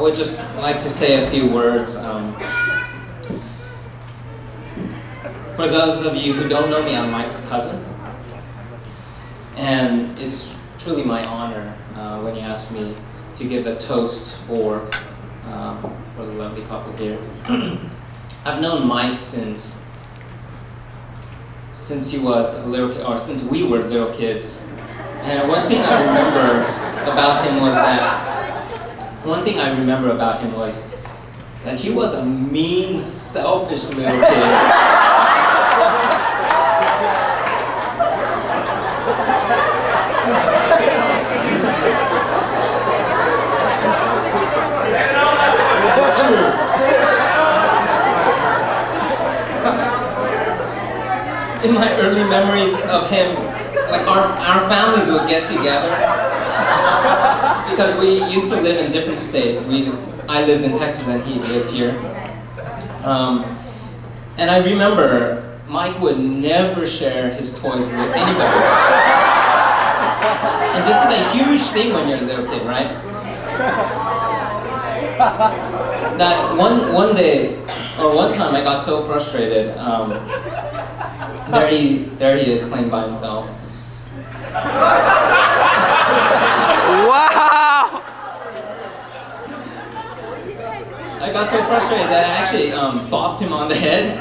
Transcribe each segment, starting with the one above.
would just like to say a few words. For those of you who don't know me, I'm Mike's cousin. And it's truly my honor when you asked me to give a toast for the lovely couple here. I've known Mike since he was a little kid, or since we were little kids. And one thing I remember about him was that he was a mean, selfish little kid. That's true. In my early memories of him, like our families would get together because we used to live in different states. I lived in Texas and he lived here. And I remember Mike would never share his toys with anybody. And this is a huge thing when you're a little kid, right? That one day, or one time I got so frustrated, there he is playing by himself. Wow! I got so frustrated that I actually bopped him on the head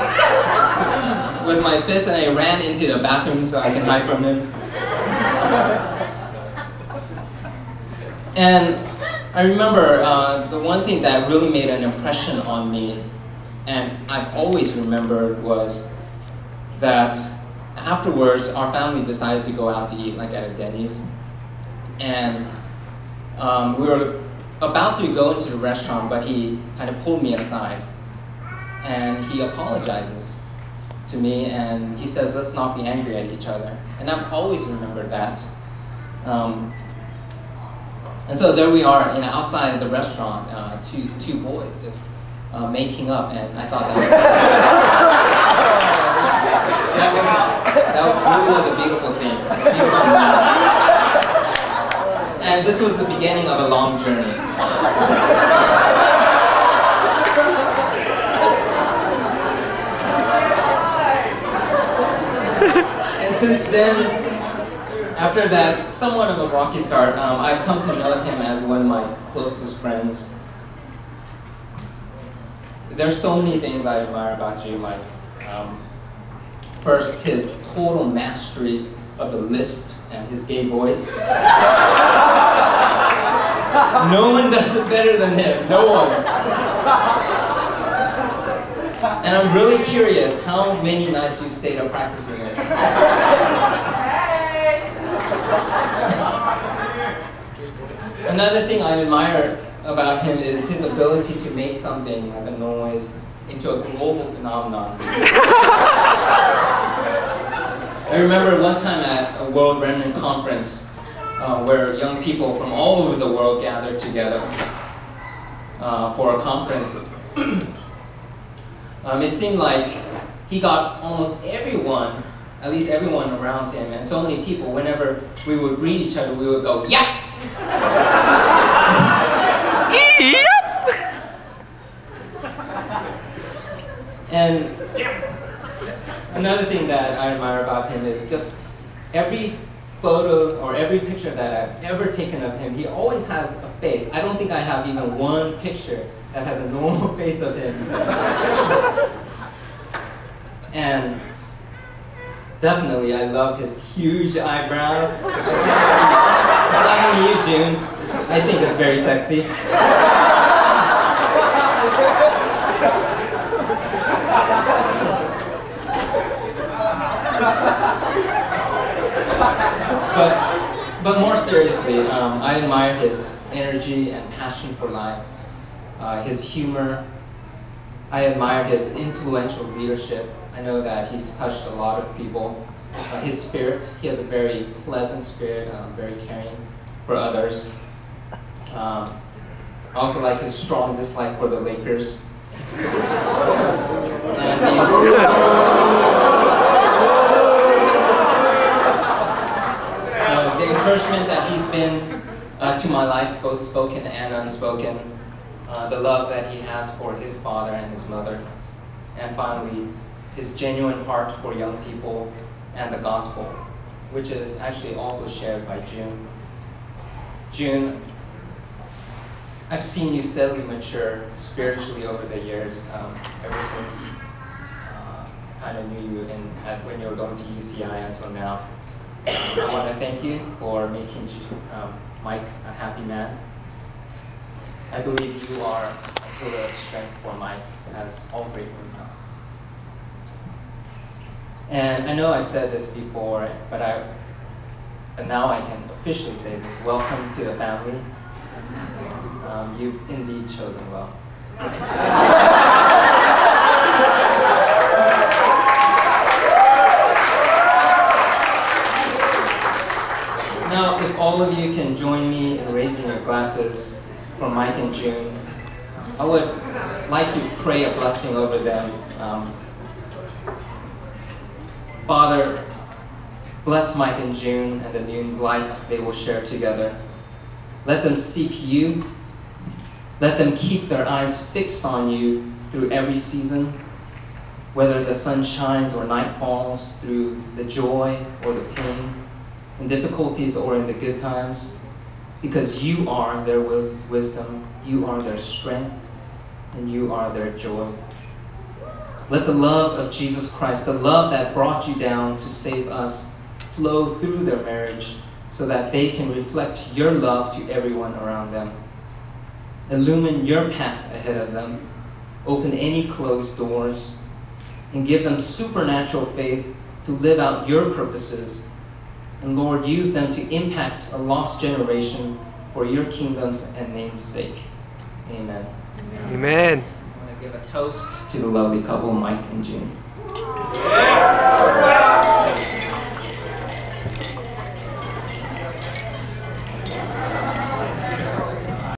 with my fist, and I ran into the bathroom so I can hide from him. And I remember the one thing that really made an impression on me, and I've always remembered, was that afterwards our family decided to go out to eat, like at a Denny's. And we were about to go into the restaurant, but he kind of pulled me aside. And he apologizes to me, and he says, let's not be angry at each other. And I've always remembered that. And so there we are, outside the restaurant, two boys just making up, and I thought that really was a beautiful thing. And this was the beginning of a long journey. And since then, after that somewhat of a rocky start, I've come to know him as one of my closest friends. There's so many things I admire about you, Mike. First, his total mastery of the lisp and his gay voice. No one does it better than him, no one. And I'm really curious how many nights you stayed up practicing it. Another thing I admire about him is his ability to make something like a noise into a global phenomenon. I remember one time at a World Remnant Conference where young people from all over the world gathered together for a conference. It seemed like he got almost everyone, at least everyone around him, and so many people, whenever we would greet each other, we would go, yeah! And another thing that I admire about him is just every photo or every picture that I've ever taken of him, he always has a face. I don't think I have even one picture that has a normal face of him. And definitely, I love his huge eyebrows. It's not only you, June. I think it's very sexy. But more seriously, I admire his energy and passion for life, his humor. I admire his influential leadership. I know that he's touched a lot of people. His spirit, he has a very pleasant spirit, very caring for others. I also like his strong dislike for the Lakers. And the encouragement that he's been to my life, both spoken and unspoken. the love that he has for his father and his mother. And finally, his genuine heart for young people and the gospel, which is actually also shared by June. June, I've seen you steadily mature spiritually over the years, ever since I kind of knew you when you were going to UCI until now. I want to thank you for making Mike a happy man. I believe you are a pillar of strength for Mike, as all great men are. And I know I've said this before, but now I can officially say this. Welcome to the family. You've indeed chosen well. Now, if all of you can join me in raising your glasses for Mike and June, I would like to pray a blessing over them. Father, bless Mike and June and the new life they will share together. Let them seek you. Let them keep their eyes fixed on you through every season, whether the sun shines or night falls, through the joy or the pain, in difficulties or in the good times, because you are their wisdom, you are their strength, and you are their joy. Let the love of Jesus Christ, the love that brought you down to save us, flow through their marriage so that they can reflect your love to everyone around them. Illumine your path ahead of them, open any closed doors, and give them supernatural faith to live out your purposes. And Lord, use them to impact a lost generation for your kingdom's and name's sake. Amen. Amen. I want to give a toast to the lovely couple, Mike and June. Yeah.